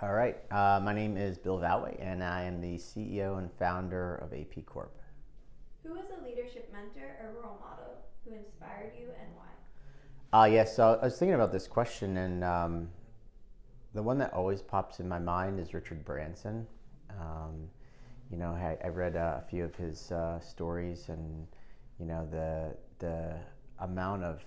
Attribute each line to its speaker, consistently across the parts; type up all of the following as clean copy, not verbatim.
Speaker 1: All right. My name is Bill Valway, and I am the CEO and founder of AP Corp.
Speaker 2: Who is a leadership mentor or role model who inspired you and why?
Speaker 1: Yes, so I was thinking about this question, and the one that always pops in my mind is Richard Branson. Um, I read a few of his stories, and the amount of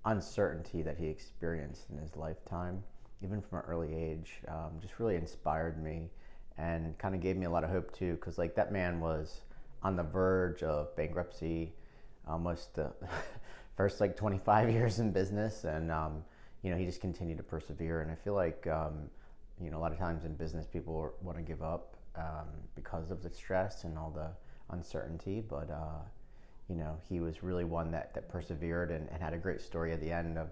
Speaker 1: uncertainty that he experienced in his lifetime, even from an early age, just really inspired me and kind of gave me a lot of hope too. Because like that man was on the verge of bankruptcy, almost the first like 25 years in business, and he just continued to persevere. And I feel like a lot of times in business, people want to give up because of the stress and all the uncertainty, but he was really one that persevered and had a great story at the end of,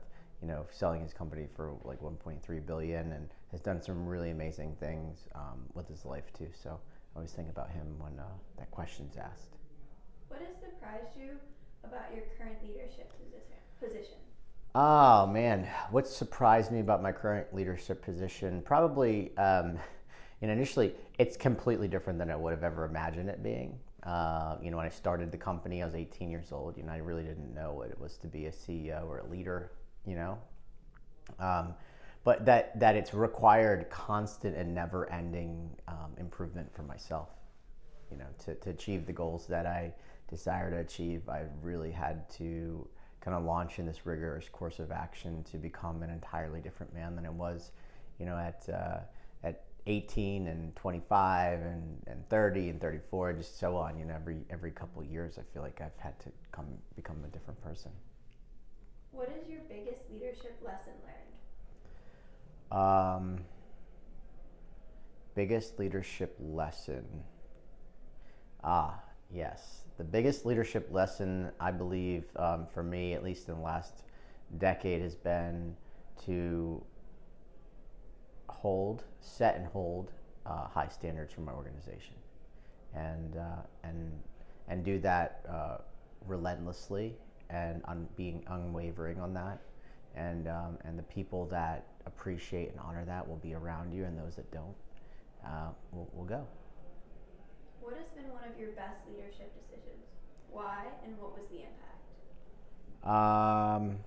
Speaker 1: selling his company for like 1.3 billion and has done some really amazing things with his life too. So I always think about him when that question's asked.
Speaker 2: What has surprised you about your current leadership position?
Speaker 1: Oh man, what surprised me about my current leadership position? Probably, initially, it's completely different than I would have ever imagined it being. When I started the company, I was 18 years old. I really didn't know what it was to be a CEO or a leader. You know, um, but that it's required constant and never-ending improvement for myself. To achieve the goals that I desire to achieve, I really had to kind of launch in this rigorous course of action to become an entirely different man than I was, at 18 and 25 and 30 and 34, and just so on. Every couple of years, I feel like I've had to become a different person.
Speaker 2: What is your biggest leadership lesson learned?
Speaker 1: Um, Biggest leadership lesson. Ah, yes. The biggest leadership lesson, I believe, for me, at least in the last decade, has been to set and hold high standards for my organization, and and do that relentlessly and being unwavering on that, and the people that appreciate and honor that will be around you, and those that don't will go.
Speaker 2: What has been one of your best leadership decisions? Why and what was the impact?
Speaker 1: Um,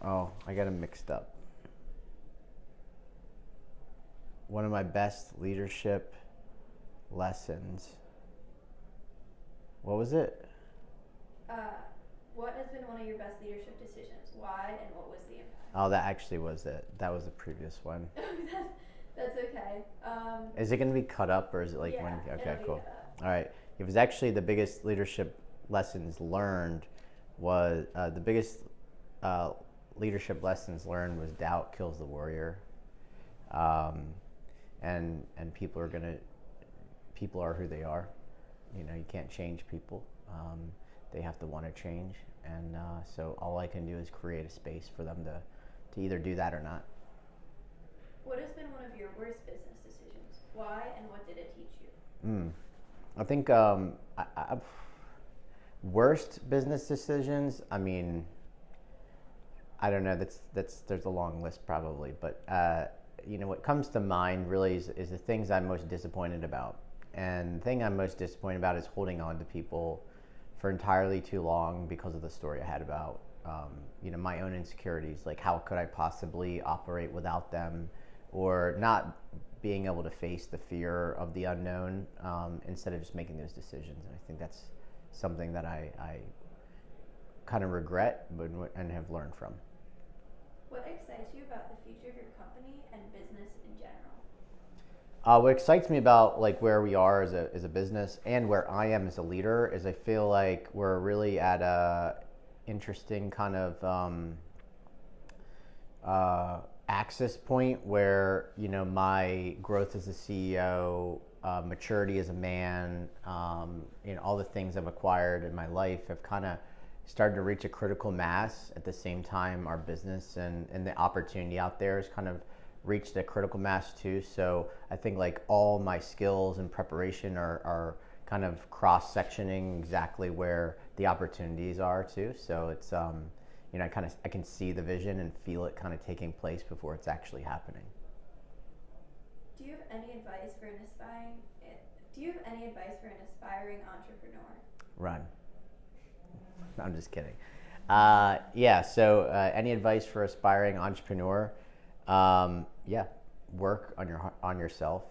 Speaker 1: oh, I got them mixed up. One of my best leadership lessons. What was it?
Speaker 2: Uh, what has been one of your best leadership decisions? Why and what was the impact?
Speaker 1: Oh, that actually was it. That was the previous one.
Speaker 2: That's okay.
Speaker 1: Is it going to be cut up or is it like
Speaker 2: Yeah,
Speaker 1: one? Okay,
Speaker 2: it'll be
Speaker 1: cool.
Speaker 2: cut up.
Speaker 1: All right. It was actually the biggest leadership lessons learned was the biggest uh, leadership lessons learned was doubt kills the warrior. Um, and people are who they are. You can't change people. They have to want to change, and so all I can do is create a space for them to either do that or not.
Speaker 2: What has been one of your worst business decisions? Why and what did it teach you?
Speaker 1: Mm. I think worst business decisions. I mean, I don't know. That's there's a long list probably, but what comes to mind really is the things I'm most disappointed about. And the thing I'm most disappointed about is holding on to people for entirely too long because of the story I had about my own insecurities. Like how could I possibly operate without them, or not being able to face the fear of the unknown instead of just making those decisions. And I think that's something that I kind of regret and have learned from.
Speaker 2: What excites you about the future of your company and business in general?
Speaker 1: What excites me about like where we are as a business and where I am as a leader is I feel like we're really at a interesting kind of axis point where my growth as a CEO, maturity as a man, all the things I've acquired in my life have kind of started to reach a critical mass. At the same time, our business and the opportunity out there has kind of reached a critical mass too. So I think like all my skills and preparation are kind of cross sectioning exactly where the opportunities are too. So it's I can see the vision and feel it kind of taking place before it's actually happening.
Speaker 2: Do you have any advice for an aspiring? Do you have any advice for an aspiring entrepreneur?
Speaker 1: Run. No, I'm just kidding. Any advice for aspiring entrepreneur? Yeah, work on yourself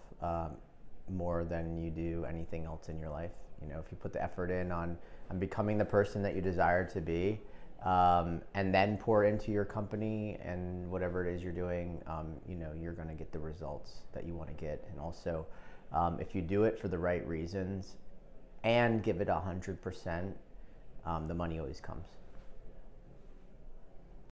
Speaker 1: more than you do anything else in your life. If you put the effort in on becoming the person that you desire to be, and then pour into your company and whatever it is you're doing, you're going to get the results that you want to get. And also, if you do it for the right reasons and give it 100%, the money always comes.